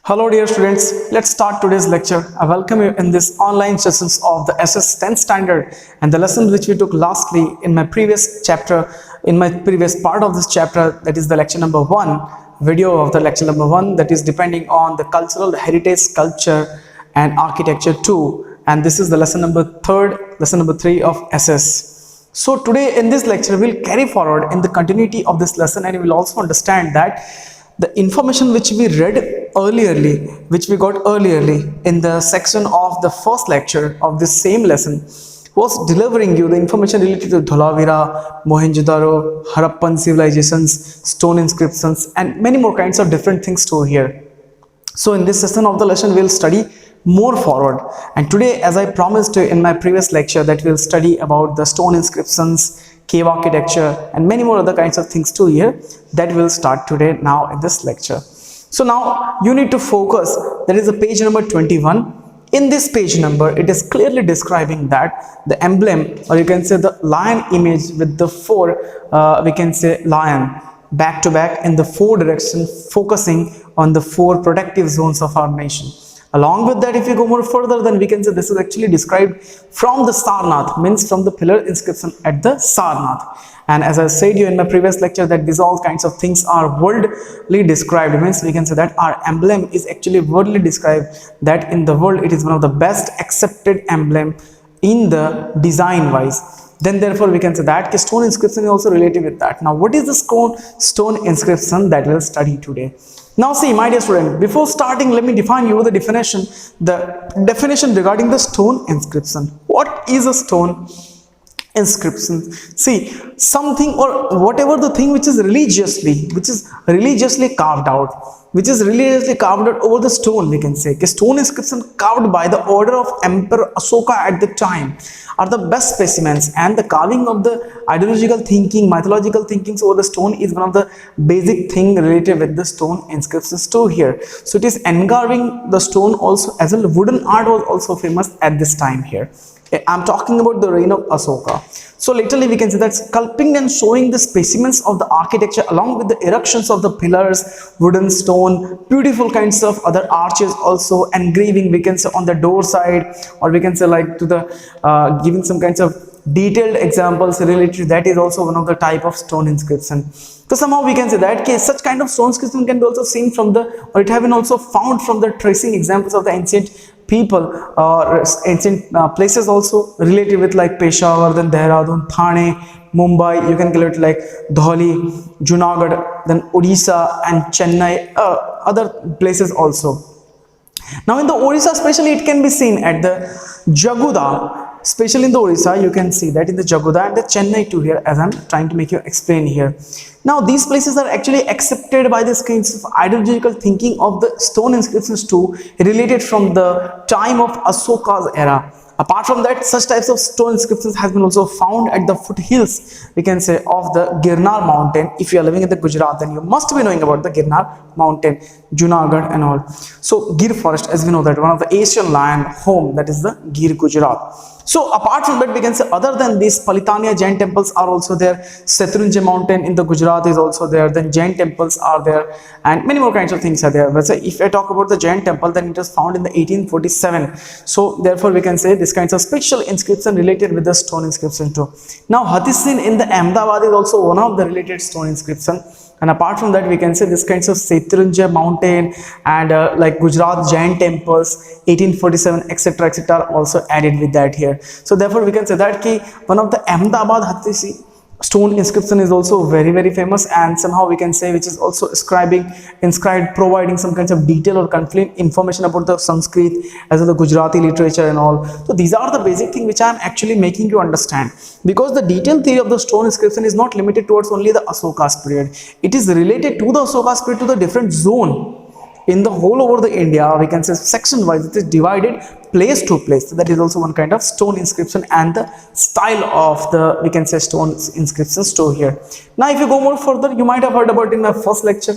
Hello dear students, let's start today's lecture. I welcome you in this online sessions of the SS 10th standard and the lesson which we took lastly in my previous chapter, in my previous part of this chapter, that is the lecture number 1, video of the lecture number 1, that is depending on the cultural heritage, culture and architecture 2, and this is the lesson number 3 of SS. So today in this lecture we'll carry forward in the continuity of this lesson, and you will also understand that the information which we read earlierly, which we got earlierly in the section of the first lecture of this same lesson, was delivering you the information related to Dholavira, Mohenjo-daro, Harappan civilizations, stone inscriptions and many more kinds of different things too here. So in this session of the lesson we will study more forward, and today, as I promised you in my previous lecture, that we will study about the stone inscriptions, cave architecture and many more other kinds of things too here, that will start today now in this lecture. So now you need to focus, that is the page number 21. In this page number, it is clearly describing that the emblem, or you can say the lion image with the four, we can say lion back to back in the four directions, focusing on the four protective zones of our nation. Along with that, if you go more further, then we can say this is actually described from the Sarnath, means from the pillar inscription at the Sarnath. And as I said you in my previous lecture, that these all kinds of things are worldly described, means we can say that our emblem is actually worldly described, that in the world it is one of the best accepted emblem in the design wise. Then therefore we can say that stone inscription is also related with that. Now what is the stone inscription that we will study today? Now see, my dear student, before starting, let me define you the definition regarding the stone inscription. What is a stone inscription? See, something or whatever the thing which is religiously carved out, over the stone, we can say. Stone inscription carved by the order of Emperor Asoka at the time are the best specimens, and the carving of the ideological thinking, mythological thinkings over the stone is one of the basic thing related with the stone inscriptions too here. So it is encarving the stone also, as well wooden art was also famous at this time here. I'm talking about the reign of Asoka. So literally we can say that sculpting and showing the specimens of the architecture along with the erections of the pillars, wooden, stone, beautiful kinds of other arches, also engraving, we can say on the door side, or we can say like to the giving some kinds of detailed examples related to that is also one of the type of stone inscription. So somehow we can say that such kind of stone inscription can be also seen from the, or it have been also found from the tracing examples of the ancient people or ancient places also related with like Peshawar, then Dehradun, Thane, Mumbai, you can call it like Dholi, Junagadh, then Odisha and Chennai, other places also. Now in the Odisha especially it can be seen at the Jaguda. Especially in the Odisha, you can see that in the Jaguda and the Chennai too here, as I'm trying to make you explain here. Now these places are actually accepted by this kinds of ideological thinking of the stone inscriptions too, related from the time of Asoka's era. Apart from that, such types of stone inscriptions has been also found at the foothills, we can say, of the Girnar mountain. If you are living in the Gujarat, then you must be knowing about the Girnar mountain, Junagadh and all. So Gir forest, as we know that one of the Asian lion home, that is the Gir, Gujarat. So apart from that, we can say other than these, Palitania Jain temples are also there, Setrunjay mountain in the Gujarat is also there, then Jain temples are there and many more kinds of things are there. But say if I talk about the Jain temple, then it was found in the 1847. So therefore we can say this kinds of special inscription related with the stone inscription too. Now Hathi in the Ahmedabad is also one of the related stone inscription. And apart from that, we can say this kinds of Setrunjay mountain and like Gujarat Jain temples, 1847, etc., are also added with that here. So therefore, we can say that one of the Ahmedabad Hathi stone inscription is also very, very famous, and somehow we can say which is also inscribed, providing some kinds of detail or complete information about the Sanskrit as well as the Gujarati literature and all. So these are the basic thing which I am actually making you understand, because the detailed theory of the stone inscription is not limited towards only the Asoka's period. It is related to the Asoka's period to the different zone. In the whole over the India, we can say section wise, it is divided place to place. So that is also one kind of stone inscription and the style of the, we can say, stone inscriptions too here. Now if you go more further, you might have heard about in my first lecture,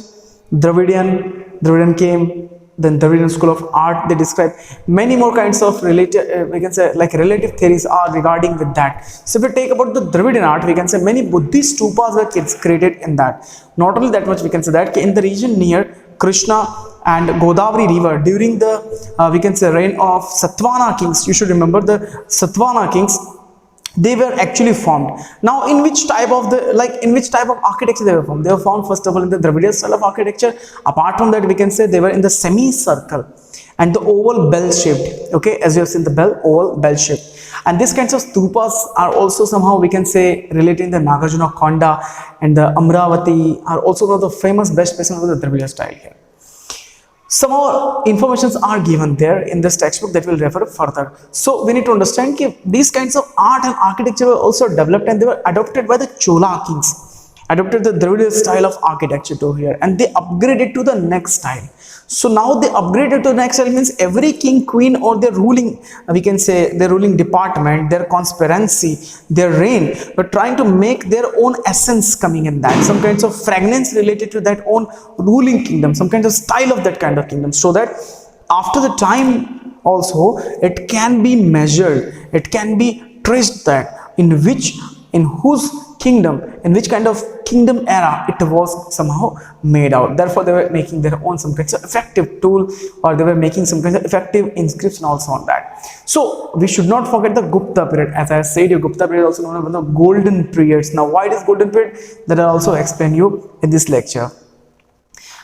Dravidian came, then Dravidian school of art, they describe many more kinds of related, we can say like relative theories are regarding with that. So if we take about the Dravidian art, we can say many Buddhist stupas were created in that. Not only that much, we can say that in the region near Krishna and Godavari river during the we can say reign of Satvana kings. You should remember the Satvana kings, they were actually formed. Now in which type of architecture they were formed? They were formed first of all in the Dravidian style of architecture. Apart from that, we can say they were in the semicircle and the oval bell shaped, okay, as you have seen the bell, oval bell shaped. And these kinds of stupas are also somehow we can say relating the Nagarjuna Konda and the Amravati are also one of the famous best places of the Dravidian style here. Some more informations are given there in this textbook that will refer further. So we need to understand that these kinds of art and architecture were also developed and they were adopted by the Chola kings, adopted the Dravidian style of architecture to here, and they upgraded to the next style. So now they upgraded to the next style means every king, queen or their ruling, we can say their ruling department, their conspiracy, their reign, were trying to make their own essence coming in that, some kinds of fragrance related to that own ruling kingdom, some kind of style of that kind of kingdom, so that after the time also it can be measured, it can be traced that in whose kingdom, in which kind of kingdom era it was somehow made out. Therefore they were making their own some kinds of effective tool, or they were making some kinds of effective inscription also on that. So we should not forget the Gupta period. As I said, Gupta period is also known as one of the golden periods. Now why it is golden period, that I'll also explain you in this lecture.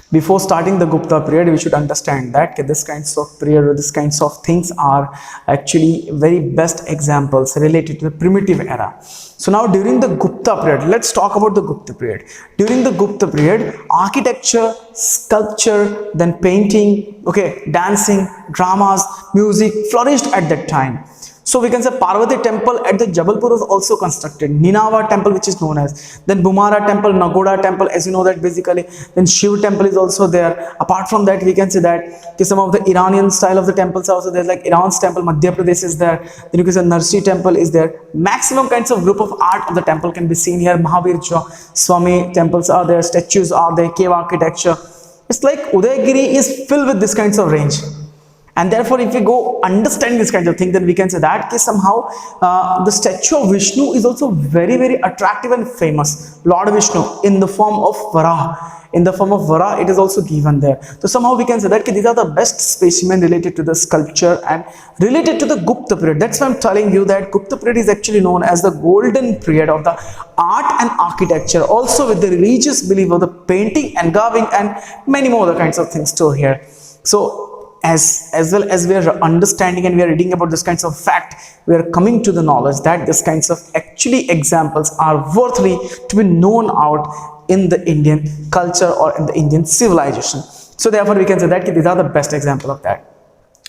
Before starting the Gupta period, we should understand that this kinds of period or this kinds of things are actually very best examples related to the primitive era. So now during the Gupta period, let's talk about the Gupta period. During the Gupta period, architecture, sculpture, then painting, okay, dancing, dramas, music flourished at that time. So we can say Parvati temple at the Jabalpur was also constructed. Ninava temple, which is known as. Then Bhumara temple, Nagoda temple, as you know that basically. Then Shiv temple is also there. Apart from that, we can say that some of the Iranian style of the temples are also there. Like Iran's temple, Madhya Pradesh is there. Then you can say Narsi temple is there. Maximum kinds of group of art of the temple can be seen here. Mahavir Swami temples are there. Statues are there. Cave architecture. It's like Udaygiri is filled with this kinds of range. And therefore, if we go understand this kind of thing, then we can say that somehow the statue of Vishnu is also very, very attractive and famous. Lord Vishnu in the form of Varaha. In the form of Varaha, it is also given there. So somehow we can say that these are the best specimen related to the sculpture and related to the Gupta period. That's why I'm telling you that Gupta period is actually known as the golden period of the art and architecture, also with the religious belief of the painting and carving and many more other kinds of things too here. So as well as we are understanding and we are reading about this kinds of fact, we are coming to the knowledge that this kinds of actually examples are worthy to be known out in the Indian culture or in the Indian civilization. So therefore we can say that these are the best example of that.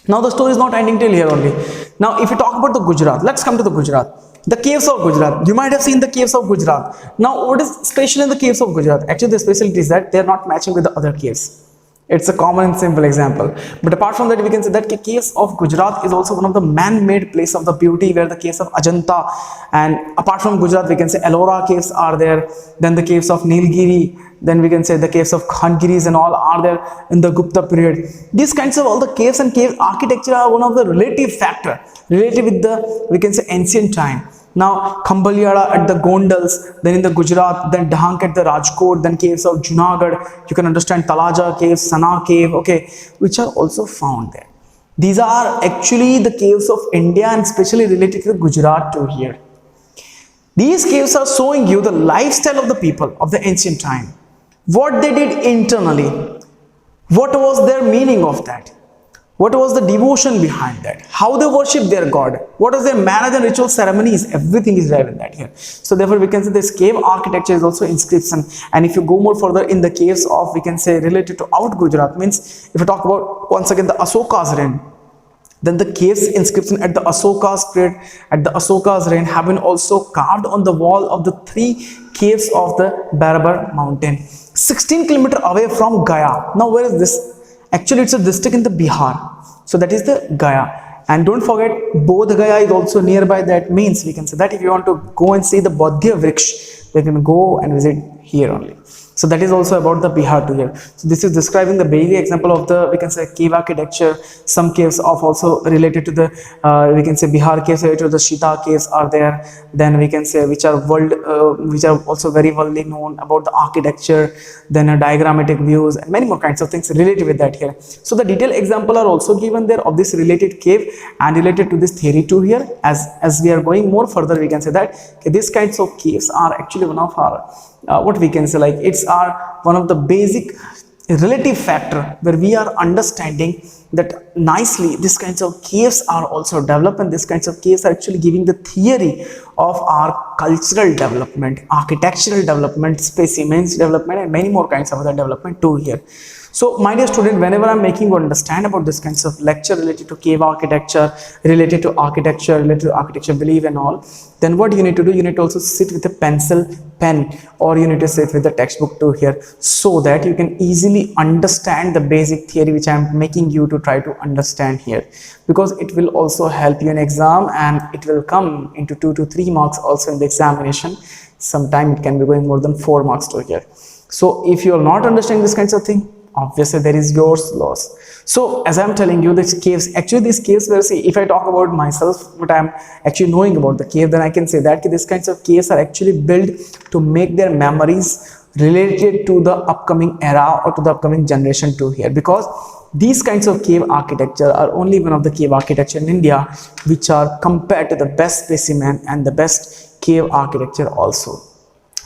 Now the story is not ending till here only. Now if you talk about the Gujarat, let's come to the Gujarat. The caves of Gujarat. You might have seen the caves of Gujarat. Now what is special in the caves of Gujarat? Actually the specialty is that they are not matching with the other caves. It's a common and simple example. But apart from that, we can say that caves of Gujarat is also one of the man-made place of the beauty, where the caves of Ajanta, and apart from Gujarat, we can say Ellora caves are there. Then the caves of Nilgiri. Then we can say the caves of Khangiris and all are there in the Gupta period. These kinds of all the caves and cave architecture are one of the relative factor related with the, we can say, ancient time. Now Khambaliara at the Gondals, then in the Gujarat, then Dahank at the Rajkot, then caves of Junagadh, you can understand Talaja cave, Sana cave, okay, which are also found there. These are actually the caves of India and especially related to the Gujarat too here. These caves are showing you the lifestyle of the people of the ancient time, what they did internally, what was their meaning of that. What was the devotion behind that? How they worship their God? What is their marriage and ritual ceremonies? Everything is there in that here. So therefore, we can say this cave architecture is also inscription. And if you go more further in the caves of, we can say, related to out Gujarat, means if you talk about once again the Asoka's reign, then the caves inscription at the Asoka's period, at the Asoka's reign, have been also carved on the wall of the 3 caves of the Barabar mountain, 16 kilometers away from Gaya. Now where is this? Actually, it's a district in the Bihar. So that is the Gaya. And don't forget, Bodh Gaya is also nearby. That means we can say that if you want to go and see the Bodhya Vriksh, we can go and visit here only. So that is also about the Bihar too here. So this is describing the basic example of the, we can say, cave architecture. Some caves of also related to the we can say Bihar caves, related to the Shita caves are there. Then we can say which are which are also very well known about the architecture. Then diagrammatic views and many more kinds of things related with that here. So the detailed example are also given there of this related cave and related to this theory too here. As we are going more further, we can say that okay, these kinds of caves are actually one of our what we can say, like it's are one of the basic relative factor where we are understanding that nicely these kinds of caves are also developed, and these kinds of caves are actually giving the theory of our cultural development, architectural development, specimens development, and many more kinds of other development too here. So my dear student, whenever I'm making you understand about this kinds of lecture related to cave architecture, related to architecture belief and all, then what you need to do, you need to also sit with a pencil, pen, or you need to sit with the textbook too here, so that you can easily understand the basic theory which I'm making you to try to understand here, because it will also help you in exam and it will come into 2 to 3 marks also in the examination. Sometime it can be going more than 4 marks to here. So if you are not understanding this kinds of thing, obviously there is your loss. So as I'm telling you, these caves, actually these caves where, see, if I talk about myself, what I'm actually knowing about the cave, then I can say that these kinds of caves are actually built to make their memories related to the upcoming era or to the upcoming generation too here, because these kinds of cave architecture are only one of the cave architecture in India which are compared to the best specimen and the best cave architecture also.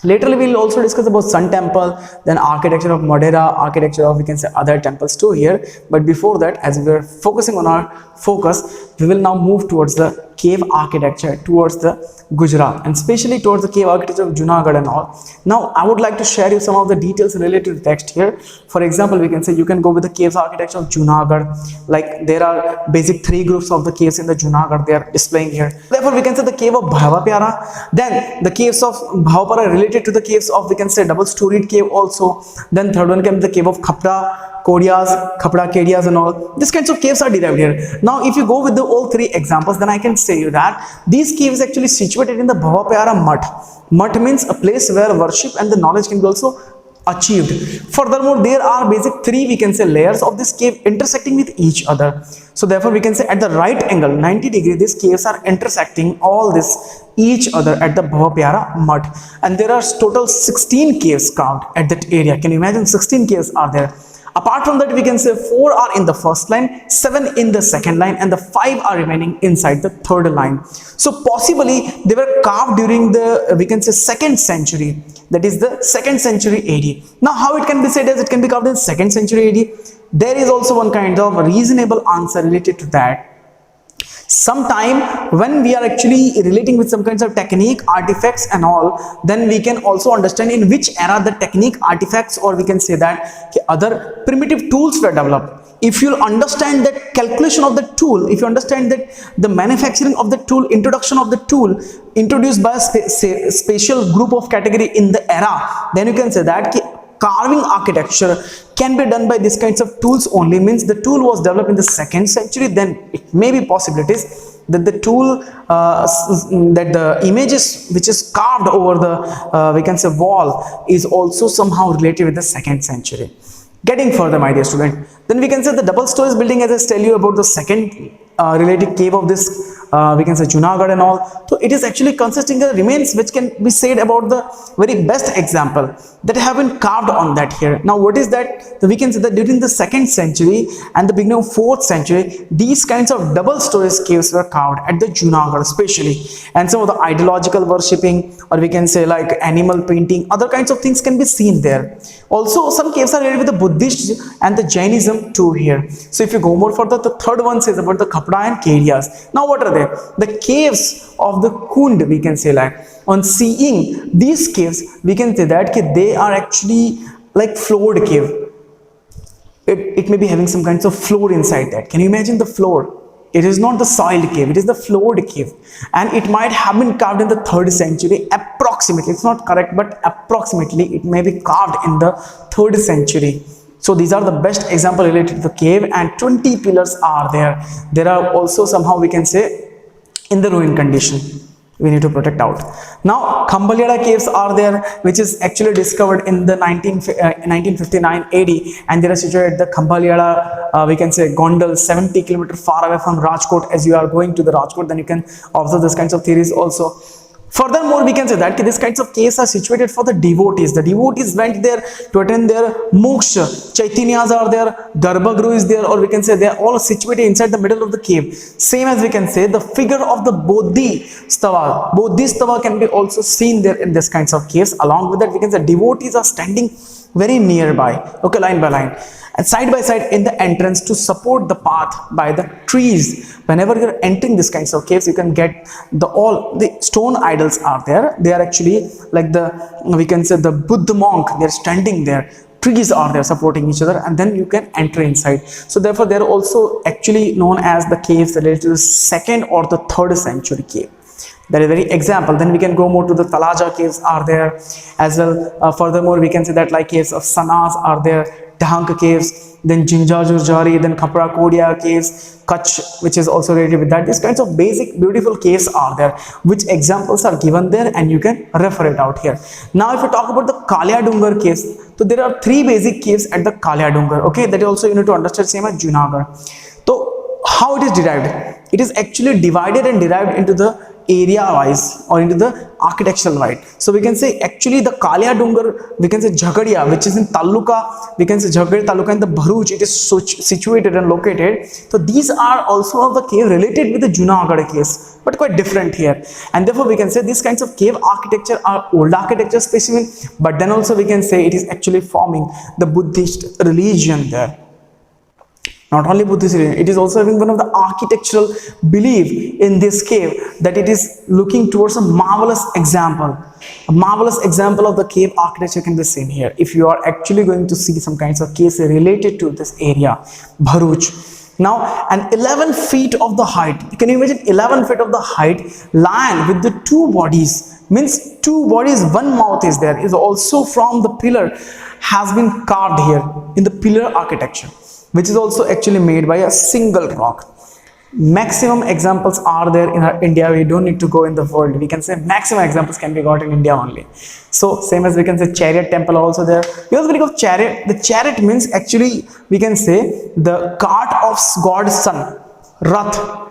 Later we will also discuss about Sun Temple, then architecture of Madeira, architecture of, we can say, other temples too here. But before that, as we are focusing on our focus, we will now move towards the cave architecture, towards the Gujarat, and especially towards the cave architecture of Junagadh and all. Now I would like to share you some of the details related to the text here. For example, we can say you can go with the caves architecture of Junagadh. Like there are basic 3 groups of the caves in the Junagadh they are displaying here. Therefore we can say the cave of Bhavapyara, then the caves of Bhavapara related to the caves of, we can say, double storied cave also. Then third one came the cave of Khapra Kedias and all. These kinds of caves are derived here. Now if you go with the all 3 examples, then I can say you that these caves actually situated in the Bhavapyara Mutt. Mutt means a place where worship and the knowledge can be also achieved. Furthermore, there are basic 3, we can say, layers of this cave intersecting with each other. So therefore we can say at the right angle 90 degree these caves are intersecting all this each other at the Bhavapyara Mutt, and there are total 16 caves carved at that area. Can you imagine? 16 caves are there. Apart from that, we can say 4 are in the first line, 7 in the second line, and the 5 are remaining inside the third line. So possibly they were carved during the, we can say, 2nd century, that is the 2nd century AD. Now how it can be said as it can be carved in 2nd century AD? There is also one kind of reasonable answer related to that. Sometime when we are actually relating with some kinds of technique, artifacts and all, then we can also understand in which era the technique, artifacts, or we can say that other primitive tools were developed. If you understand that calculation of the tool, if you understand that the manufacturing of the tool, introduction of the tool introduced by a special group of category in the era, then you can say that carving architecture can be done by these kinds of tools only. Means the tool was developed in the 2nd century, then it may be possibilities that the tool that the images which is carved over the we can say wall is also somehow related with the 2nd century. Getting further, my dear student, then we can say the double stories building, as I tell you about the second related cave of this we can say Junagadh and all. So it is actually consisting of remains which can be said about the very best example that have been carved on that here. Now what is that? So we can say that during the 2nd century and the beginning of 4th century, these kinds of double stories caves were carved at the Junagadh especially, and some of the ideological worshipping, or we can say like animal painting, other kinds of things can be seen there. Also some caves are related with the Buddhist and the Jainism too here. So if you go more further, the third one says about the Khapra and Kedias. Now what are they? The caves of the Kund, we can say, like on seeing these caves we can say that they are actually like floored cave. It may be having some kinds of floor inside that. Can you imagine the floor? It is not the soiled cave, it is the floored cave, and it might have been carved in the 3rd century approximately. It's not correct, but approximately it may be carved in the 3rd century. So these are the best example related to the cave, and 20 pillars are there. There are also somehow we can say in the ruin condition. we need to protect out. Now Khambaliada caves are there, which is actually discovered in the 1959 AD, and they are situated at the Khambaliada, we can say Gondal, 70 km far away from Rajkot. As you are going to the Rajkot, then you can observe this kinds of theories also. Furthermore, we can say that these kinds of caves are situated for the devotees. The devotees went there to attend their moksha. Chaitanyas are there, Garbhagriha is there, or we can say they are all situated inside the middle of the cave. Same as we can say the figure of the Bodhisattva. Bodhisattva can be also seen there in this kinds of caves. Along with that, we can say devotees are standing very nearby, okay, line by line, and side by side in the entrance to support the path by the trees. Whenever you're entering these kinds of caves, you can get all the stone idols are there. They are actually like we can say the Buddha monk, they're standing there. Trees are there supporting each other, and then you can enter inside. So therefore they're also actually known as the caves related to the 2nd or the 3rd century cave. That is very example. Then we can go more to the Talaja caves are there as well. Furthermore, we can say that like caves of Sanas are there, Dahank caves, then Jinjajurjari, then Khapra Kodia caves, Kutch, which is also related with that. These kinds of basic beautiful caves are there, which examples are given there, and you can refer it out here. Now if we talk about the Kalya Dungar caves, so there are 3 basic caves at the Kalya Dungar, okay, that also you need to understand, same as Junagadh. So how it is derived? It is actually divided and derived into the area wise or into the architectural wise. So we can say actually the Kalya Dungar, we can say Jhagadia, which is in Taluka, we can say Jhagadia Taluka in the Bharuch, it is situated and located. So these are also of the cave related with the Junagadh caves, but quite different here. And therefore we can say these kinds of cave architecture are old architecture specimen, but then also we can say it is actually forming the Buddhist religion there. Not only Buddhist religion, it is also having one of the architectural belief in this cave, that it is looking towards a marvelous example. A marvelous example of the cave architecture can be seen here. If you are actually going to see some kinds of caves related to this area, Bharuch. Now, an 11 feet of the height, can you imagine 11 feet of the height, lion with the 2 bodies, means 2 bodies, 1 mouth is there, is also from the pillar, has been carved here in the pillar architecture, which is also actually made by a single rock. Maximum examples are there in India. We don't need to go in the world. We can say maximum examples can be got in India only. So same as we can say chariot temple also there. You also think of chariot. The chariot means actually we can say the cart of God's son, Rath.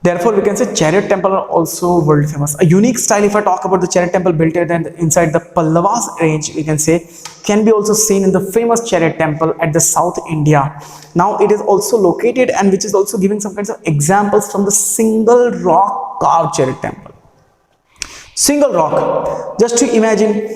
Therefore, we can say chariot temple are also world famous. A unique style, if I talk about the chariot temple built inside the Pallavas range, we can say, can be also seen in the famous chariot temple at the South India. Now, it is also located, and which is also giving some kinds of examples from the single rock carved chariot temple. Single rock, just to imagine.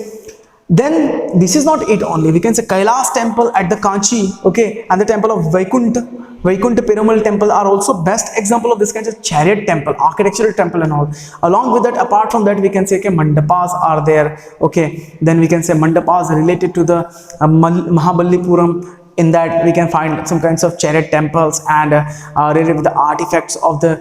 Then this is not it only. We can say Kailas temple at the Kanchi, okay, and the temple of Vaikuntha Perumal temple are also best example of this kind of chariot temple, architectural temple and all. Along with that, apart from that, we can say okay, mandapas are there, okay. Then we can say mandapas related to the Mahabalipuram. In that we can find some kinds of chariot temples and related with the artifacts of the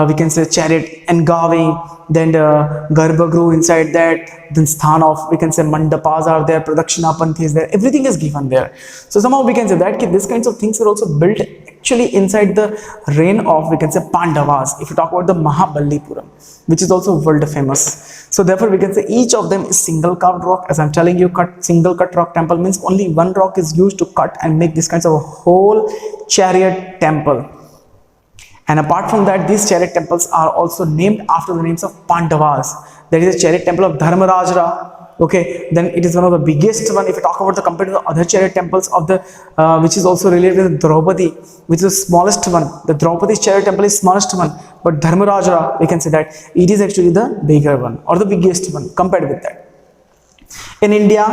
we can say chariot engraving, then the Garbhagriha inside that, then sthan of we can say mandapas are there, Pradakshina Panthi is there, everything is given there. So somehow we can say that these kinds of things are also built actually inside the reign of we can say Pandavas. If you talk about the Mahabalipuram, which is also world famous. So therefore we can say each of them is single carved rock. As I'm telling you, single cut rock temple means only one rock is used to cut and make this kinds of a whole chariot temple. And apart from that, these chariot temples are also named after the names of Pandavas. There is a chariot temple of Dharmarajra, okay. Then it is one of the biggest one. If you talk about the compared to the other chariot temples of the which is also related with Draupadi, which is the smallest one. The Draupadi's chariot temple is smallest one, but Dharmarajra, we can say that it is actually the bigger one or the biggest one compared with that. In India,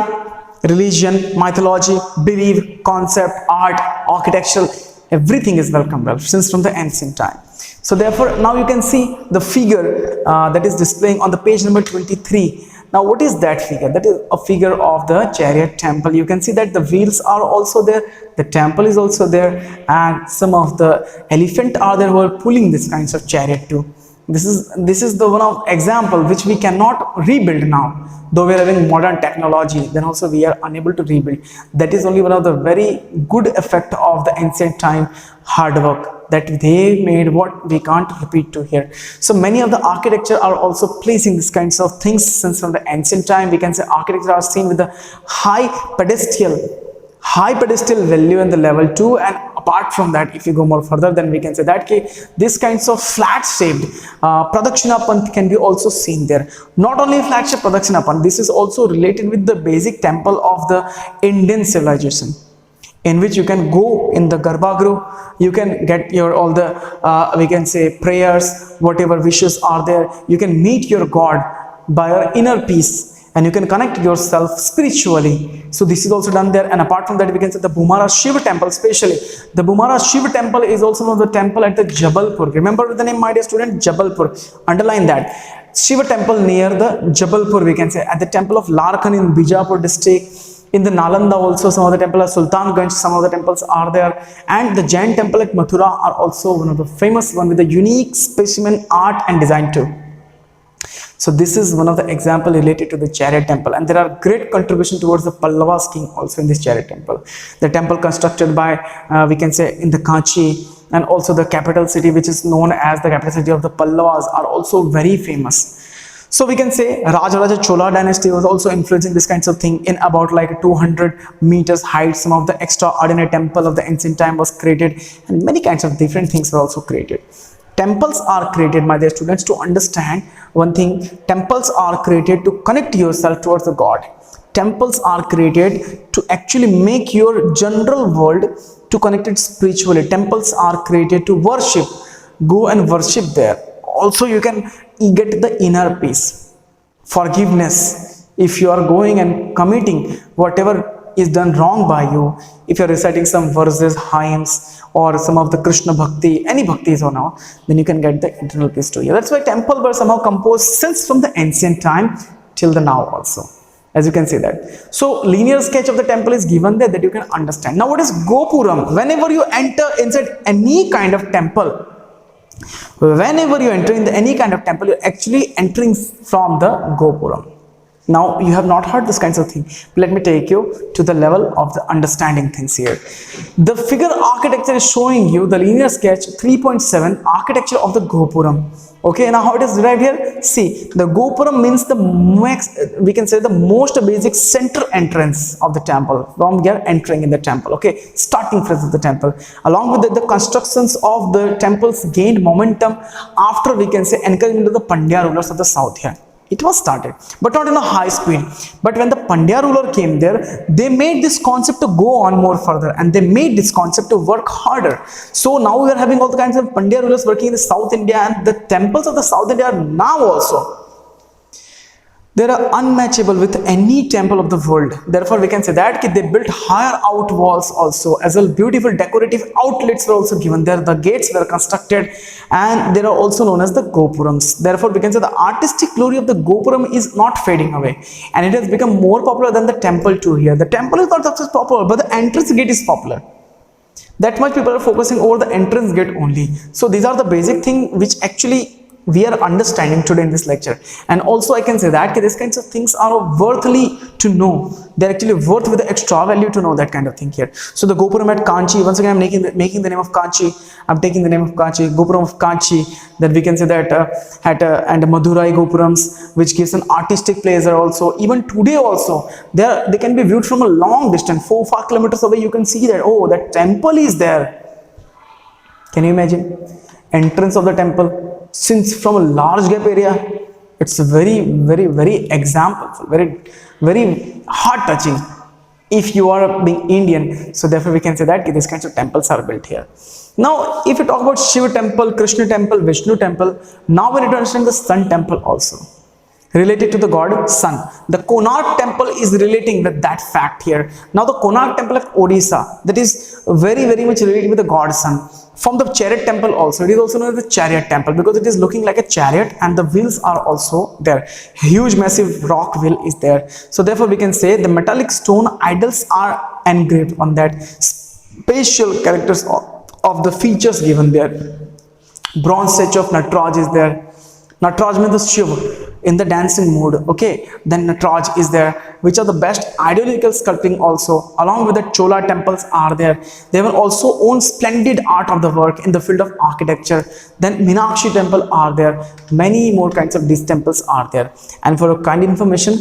religion, mythology, belief, concept, art, architectural, everything is welcome since from the ancient time. So therefore now you can see the figure that is displaying on the page number 23. Now what is that figure? That is a figure of the chariot temple. You can see that the wheels are also there, the temple is also there, and some of the elephant are there who are pulling this kinds of chariot too. This is the one of example which we cannot rebuild now. Though we are having modern technology, then also we are unable to rebuild. That is only one of the very good effect of the ancient time hard work. that they made, what we can't repeat to here. So many of the architecture are also placing these kinds of things since from the ancient time. We can say architecture are seen with the high pedestal value in the level 2, and apart from that, if you go more further, then we can say that this kinds of flat shaped Pradakshinapan can be also seen there. Not only flat shaped Pradakshinapan, this is also related with the basic temple of the Indian civilization, in which you can go in the Garbhagriha, you can get your all the we can say prayers, whatever wishes are there, you can meet your God by your inner peace, and you can connect yourself spiritually. So this is also done there. And apart from that, we can say the Bhumara Shiva temple, especially the Bhumara Shiva temple is also one of the temple at the Jabalpur. Remember the name, my dear student, Jabalpur, underline that. Shiva temple near the Jabalpur, we can say, at the temple of Larkhan in Bijapur district. In the Nalanda also, some of the temples are Sultanganj, some of the temples are there. And the Jain temple at Mathura are also one of the famous one with a unique specimen art and design too. So this is one of the example related to the chariot temple, and there are great contribution towards the Pallava scheme also in this chariot temple. The temple constructed by we can say in the Kanchi, and also the capital city which is known as the capital city of the Pallavas are also very famous. So we can say Rajaraja Chola dynasty was also influencing this kinds of thing. In about like 200 meters height, some of the extraordinary temple of the ancient time was created, and many kinds of different things were also created. Temples are created, my dear students, to understand one thing. Temples are created to connect yourself towards the God. Temples are created to actually make your general world to connect it spiritually. Temples are created to worship. Go and worship there. Also, you can get the inner peace, forgiveness. If you are going and committing whatever is done wrong by you, if you are reciting some verses, hymns, or some of the Krishna bhakti, any bhaktis or now, then you can get the internal peace to you. That's why temple were somehow composed since from the ancient time till the now also, as you can see that. So linear sketch of the temple is given there that you can understand. Now what is Gopuram? Whenever you enter inside any kind of temple, whenever you enter in any kind of temple, you're actually entering from the Gopuram. Now you have not heard this kinds of thing. Let me take you to the level of the understanding things here. The figure architecture is showing you the linear sketch 3.7 architecture of the Gopuram. Okay, now how it is derived here? See, the Gopuram means the max, we can say the most basic center entrance of the temple. From here entering in the temple. Okay, starting phase of the temple. Along with that, the constructions of the temples gained momentum after, we can say, encouragement of the Pandya rulers of the south here. It was started, but not in a high speed. But when the Pandya ruler came there, they made this concept to go on more further, and they made this concept to work harder. So now we are having all the kinds of Pandya rulers working in the South India, and the temples of the South India are now also, they are unmatchable with any temple of the world. Therefore, we can say that they built higher out walls also, as well beautiful decorative outlets were also given there. The gates were constructed, and they are also known as the Gopurams. Therefore, we can say the artistic glory of the Gopuram is not fading away, and it has become more popular than the temple too here. The temple is not such popular, but the entrance gate is popular. That much people are focusing over the entrance gate only. So these are the basic thing which actually we are understanding today in this lecture. And also I can say that these kinds of things are worthily to know. They're actually worth with the extra value to know that kind of thing here. So the Gopuram at Kanchi, once again I'm making the name of Kanchi. I'm taking the name of Kanchi, Gopuram of Kanchi. That we can say that and Madurai Gopurams, which gives an artistic pleasure also. Even today also, they can be viewed from a long distance, 4-5 kilometers away. You can see that, oh, that temple is there. Can you imagine? Entrance of the temple. Since from a large gap area, it's very example, very heart touching if you are being Indian. So therefore we can say that these kinds of temples are built here. Now if you talk about Shiva temple, Krishna temple, Vishnu temple, now we need to understand the Sun temple also, related to the god Sun. The Konark temple is relating with that fact here. Now the Konark temple of Odisha, that is very much related with the god Sun. From the chariot temple also, it is also known as the chariot temple because it is looking like a chariot, and the wheels are also there. Huge massive rock wheel is there. So therefore we can say the metallic stone idols are engraved on that. Spatial characters of the features given there. Bronze statue of Nataraj is there. Nataraj means the Shiva. in the dancing mood. Okay, then Nataraj is there, which are the best ideological sculpting also. Along with the Chola temples are there. They will also own splendid art of the work in the field of architecture. Then Meenakshi temple are there. Many more kinds of these temples are there. And for a kind information,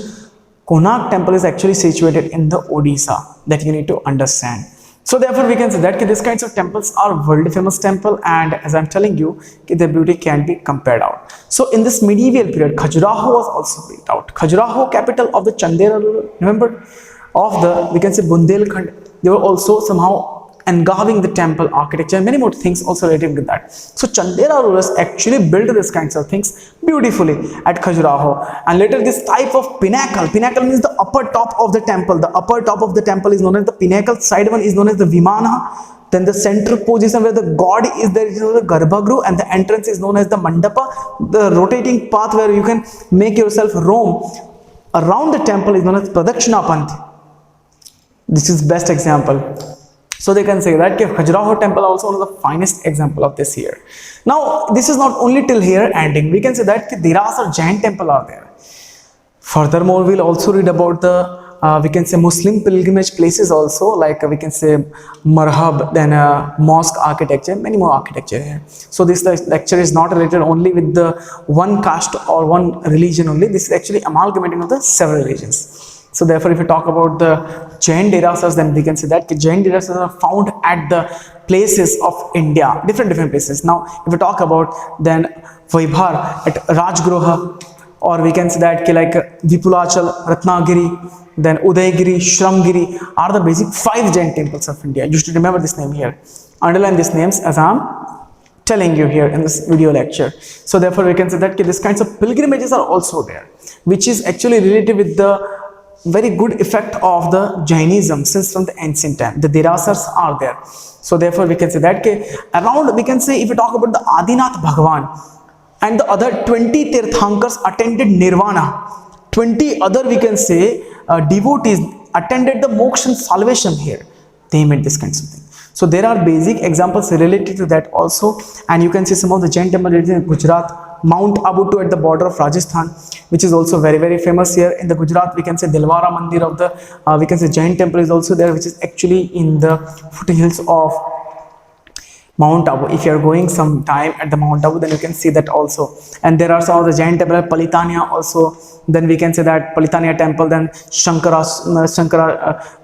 Konark temple is actually situated in the Odisha, that you need to understand. So therefore we can say that these kinds of temples are world famous temple, and as I'm telling you, their beauty can be compared out. So in this medieval period, Khajuraho was also built out. Khajuraho, capital of the Chandera ruler, remember, of the, we can say, Bundelkhand. They were also somehow engraving the temple architecture, and many more things also related with that. So Chandera rulers actually built these kinds of things beautifully at Khajuraho. And later this type of pinnacle means the upper top of the temple. The upper top of the temple is known as the pinnacle, side one is known as the Vimana. Then the central position where the god is there is the Garbhagruh, and the entrance is known as the Mandapa. The rotating path where you can make yourself roam around the temple is known as Pradakshina Panth. This is best example. So they can say that Khajuraho temple also one of the finest example of this here. Now this is not only till here ending. We can say that Derasar Jain temple are there. Furthermore, we'll also read about the we can say Muslim pilgrimage places also, like we can say Marhab, then mosque architecture, many more architecture here. So this lecture is not related only with the one caste or one religion only. This is actually amalgamating of the several religions. So therefore, if we talk about the Jain Derasars, then we can say that Jain Derasars are found at the places of India, different places. Now, if we talk about then Vaibhar at Rajgroha, or we can say that like Vipulachal, Ratnagiri, then Udaygiri, Shramgiri are the basic 5 Jain temples of India. You should remember this name here. Underline these names as I am telling you here in this video lecture. So therefore, we can say that these kinds of pilgrimages are also there, which is actually related with the very good effect of the Jainism since from the ancient time. The Derasars are there. So therefore we can say that around, we can say, if we talk about the Adinath Bhagwan and the other 20 Tirthankars attended Nirvana, 20 other, we can say, devotees attended the moksha and salvation here. They made this kind of thing. So there are basic examples related to that also, and you can see some of the Jain temples in Gujarat. Mount Abu at the border of Rajasthan, which is also very famous here in the Gujarat. We can say Dilwara Mandir of the we can say Jain temple is also there, which is actually in the foothills of Mount Abu. If you are going some time at the Mount Abu, then you can see that also. And there are some of the Jain temple at Palitania also. Then we can say that Palitania temple, then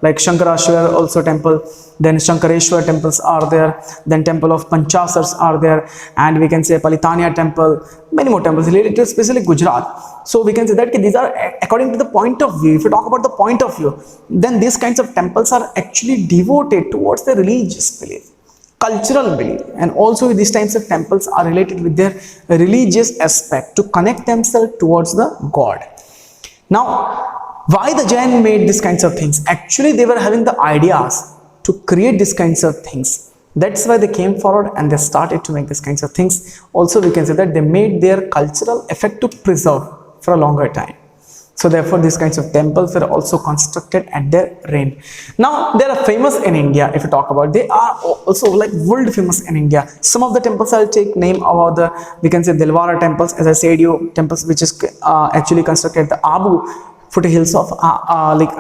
like Shankarashwar also temple, then Shankareshwar temples are there, then temple of Panchasars are there, and we can say Palitania temple, many more temples related to especially Gujarat. So we can say that these are according to the point of view. If you talk about the point of view, then these kinds of temples are actually devoted towards the religious belief, cultural belief, and also these types of temples are related with their religious aspect to connect themselves towards the god. Now, why the Jain made these kinds of things? Actually, they were having the ideas to create these kinds of things. That's why they came forward and they started to make these kinds of things. Also, we can say that they made their cultural effect to preserve for a longer time. So therefore, these kinds of temples were also constructed at their reign. Now, they are famous in India. If you talk about, they are also like world famous in India. Some of the temples I'll take name about the, we can say Dilwara temples, as I said you, temples which is actually constructed at the Abu foothills of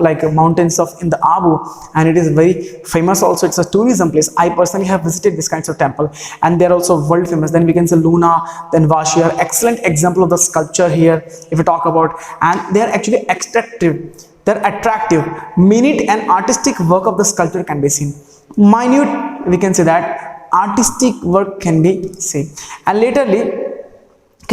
like mountains of in the Abu, and it is very famous also. It's a tourism place. I personally have visited this kinds of temple, and they're also world famous. Then we can say Luna, then Vashi are excellent example of the sculpture here if we talk about, and they are actually they're attractive, minute and artistic work of the sculpture can be seen. Minute, we can say that artistic work can be seen, and laterly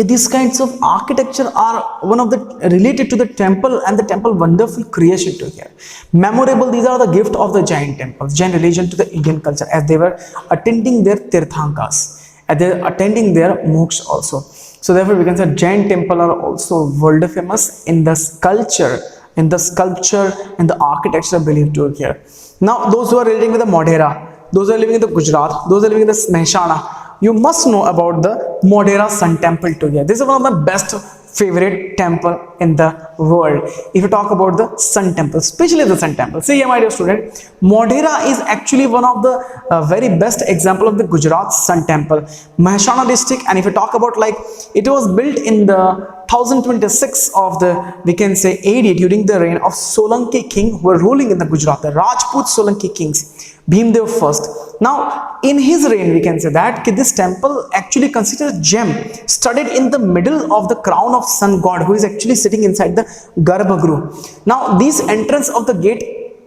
these kinds of architecture are one of the related to the temple and the temple wonderful creation to here. Memorable, these are the gift of the Jain temples, Jain religion to the Indian culture, as they were attending their Tirthankas, as they were attending their moksha also. So therefore we can say Jain temple are also world famous in the sculpture, in the architecture believed to here. Now those who are living with the Modhera, those who are living in the Gujarat, those who are living in the Mehsana, you must know about the Modhera Sun Temple to here. This is one of my best favorite temple in the world. If you talk about the Sun Temple, especially the Sun Temple, see here, my dear student, Modhera is actually one of the very best example of the Gujarat Sun Temple, Mehsana district. And if you talk about, like, it was built in the 1026 of the, we can say, AD, during the reign of Solanki king who were ruling in the Gujarat, the Rajput Solanki kings, Bhimdev first. Now in his reign, we can say that this temple actually considered gem studded in the middle of the crown of sun god, who is actually sitting inside the Garbhagruh. Now this entrance of the gate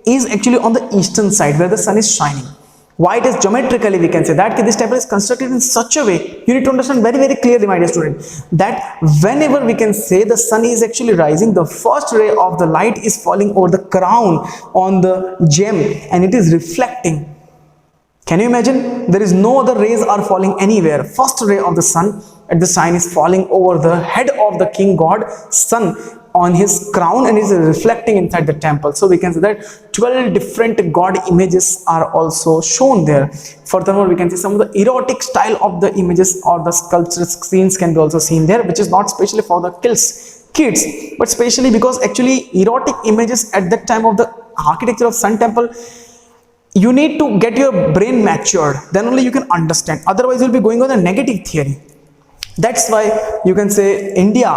is actually on the eastern side where the sun is shining. Why it is geometrically, we can say that this temple is constructed in such a way, you need to understand very, very clearly, my dear student, that whenever we can say the sun is actually rising, the first ray of the light is falling over the crown on the gem and it is reflecting. Can you imagine? There is no other rays are falling anywhere. First ray of the sun at the sign is falling over the head of the king god sun on his crown and is reflecting inside the temple. So we can say that 12 different god images are also shown there. Furthermore, we can see some of the erotic style of the images or the sculptural scenes can be also seen there, which is not specially for the kids, but specially because actually erotic images at that time of the architecture of Sun Temple, you need to get your brain matured, then only you can understand. Otherwise you'll be going on a negative theory. That's why you can say India,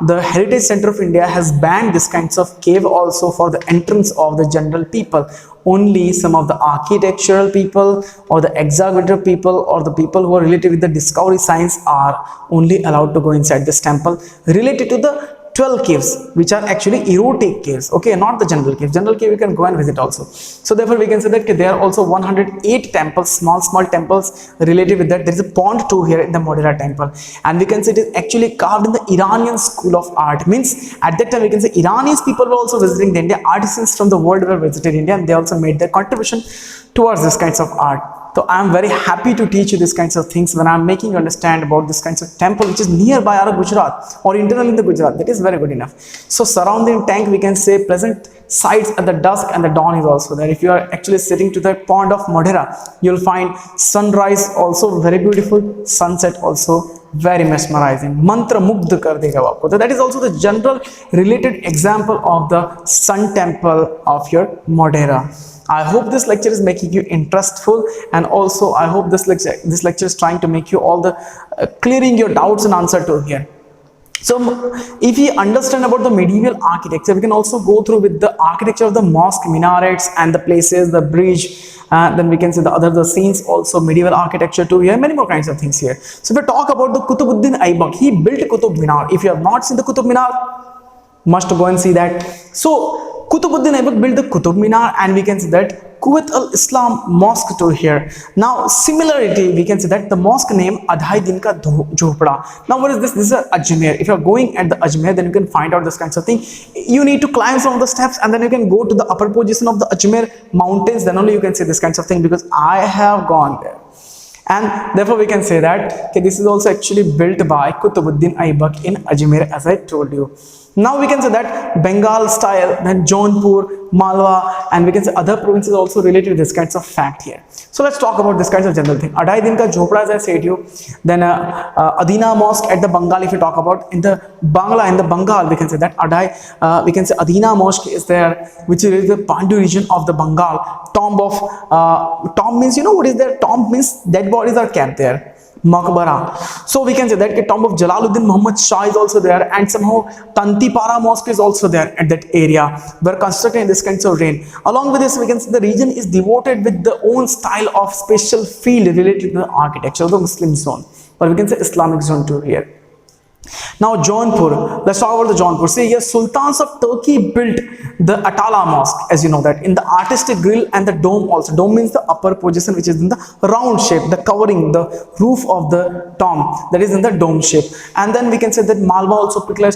the Heritage Center of India, has banned this kinds of cave also for the entrance of the general people. Only some of the architectural people or the executive people or the people who are related with the discovery science are only allowed to go inside this temple, related to the 12 caves, which are actually erotic caves, okay, not the general cave. General cave you can go and visit also. So therefore we can say that there are also 108 temples, small temples related with that. There is a pond too here in the Modhera temple, and we can say it is actually carved in the Iranian school of art. Means at that time we can say Iranians people were also visiting the India, artisans from the world were visited India, and they also made their contribution towards this kinds of art. So I am very happy to teach you these kinds of things when I am making you understand about this kinds of temple which is nearby our Gujarat or internal in the Gujarat. That is very good enough. So surrounding tank, we can say pleasant sights at the dusk and the dawn is also there. If you are actually sitting to the pond of Modhera, you will find sunrise also very beautiful, sunset also very mesmerizing. Mantra mugdh kar dega aapko. So that is also the general related example of the Sun Temple of your Modhera. I hope this lecture is making you interestful, and also I hope this lecture is trying to make you all the clearing your doubts and answer to here. So if you understand about the medieval architecture, we can also go through with the architecture of the mosque, minarets and the places, the bridge, then we can see the scenes also, medieval architecture too here, many more kinds of things here. So if we talk about the Qutubuddin Aibak, he built Qutub Minar. If you have not seen the Qutub Minar, must go and see that. So Qutubuddin Aibak built the Qutub Minar, and we can see that Kuwait al-Islam mosque to here. Now similarity, we can say that the mosque name Adhai Din Ka Jhopda. Now what is this? This is Ajmer. If you are going at the Ajmer, then you can find out this kinds of thing. You need to climb some of the steps and then you can go to the upper position of the Ajmer mountains, then only you can see this kinds of thing, because I have gone there. And therefore we can say that okay, this is also actually built by Qutubuddin Aibak in Ajmer, as I told you. Now we can say that Bengal style, then Jaunpur, Malwa, and we can say other provinces also related to this kinds of fact here. So let's talk about this kinds of general thing. Adhai Din Ka Jhopda, as I said you. Then Adina Mosque at the Bengal, if you talk about in the Bengal, we can say that we can say Adina Mosque is there, which is the Pandu region of the Bengal. Tomb means, you know what is there? Tomb means dead bodies are kept there. Maqbara. So we can say that the tomb of Jalaluddin Muhammad Shah is also there, and somehow Tantipara Mosque is also there at that area, were constructed in this kinds of rain. Along with this, we can see the region is devoted with the own style of special field related to the architecture of the Muslim zone, or we can say Islamic zone too here. Now Jaunpur, let's talk about the Jaunpur. See here, Sultans of Turkey built the Atala Mosque, as you know that, in the artistic grill and the dome also. Dome means the upper position, which is in the round shape, the covering, the roof of the tomb, that is in the dome shape. And then we can say that Malwa also peculiar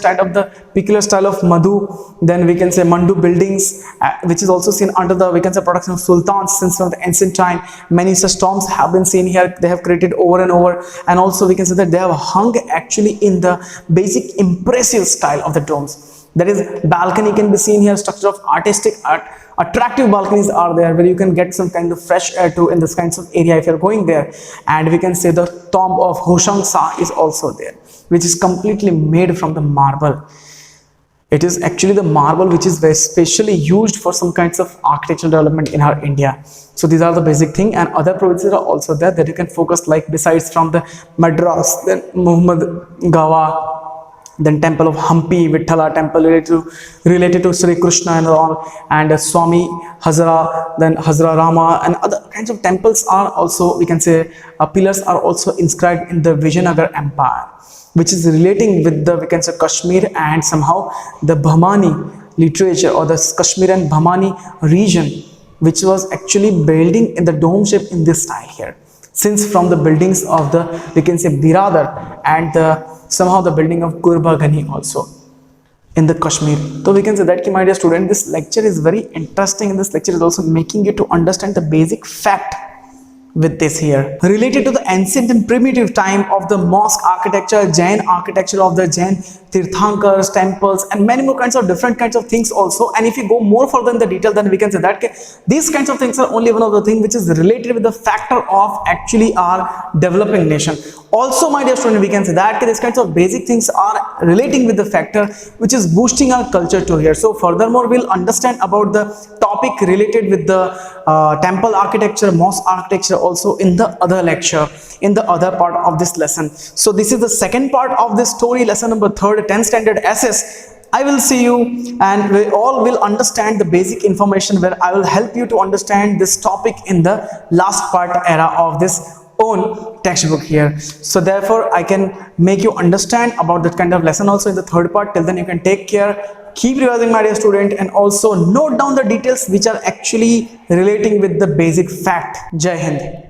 style of Madhu. Then we can say Mandu buildings, which is also seen under the, we can say, production of sultans since from the ancient time. Many such tombs have been seen here. They have created over and over, and also we can say that they have hung actually in the basic impressive style of the domes. That is, balcony can be seen here, structure of artistic art, attractive balconies are there where you can get some kind of fresh air too in this kinds of area if you're going there. And we can say the tomb of Hoshang Shah is also there, which is completely made from the marble. It is actually the marble which is very specially used for some kinds of architectural development in our India. So these are the basic thing, and other provinces are also there that you can focus, like besides from the Madras, then Muhammad Gawa, then temple of Hampi, Vithala temple related to Sri Krishna and all, and Swami Hazra, then Hazra Rama, and other kinds of temples are also, we can say, pillars are also inscribed in the Vijayanagar Empire, which is relating with the, we can say, Kashmir and somehow the Bahmani literature, or the Kashmir and Bahmani region, which was actually building in the dome shape in this style here. Since from the buildings of the, we can say, Biradar, and somehow the building of Gurbagani also in the Kashmir. So we can say that, my dear student, this lecture is very interesting, and this lecture is also making you to understand the basic fact with this here related to the ancient and primitive time of the mosque architecture, Jain architecture of the Jain Tirthankars, temples, and many more kinds of different kinds of things also. And if you go more further in the detail, then we can say that these kinds of things are only one of the things which is related with the factor of actually our developing nation. Also, my dear student, we can say that these kinds of basic things are relating with the factor which is boosting our culture to here. So furthermore, we'll understand about the topic related with the temple architecture, mosque architecture also in the other lecture, in the other part of this lesson. So this is the second part of this story, lesson number 3rd, 10th standard SS. I will see you, and we all will understand the basic information where I will help you to understand this topic in the last part era of this own textbook here. So therefore I can make you understand about that kind of lesson also in the third part. Till then, you can take care, keep revising, my dear student, and also note down the details which are actually relating with the basic fact. Jai Hind.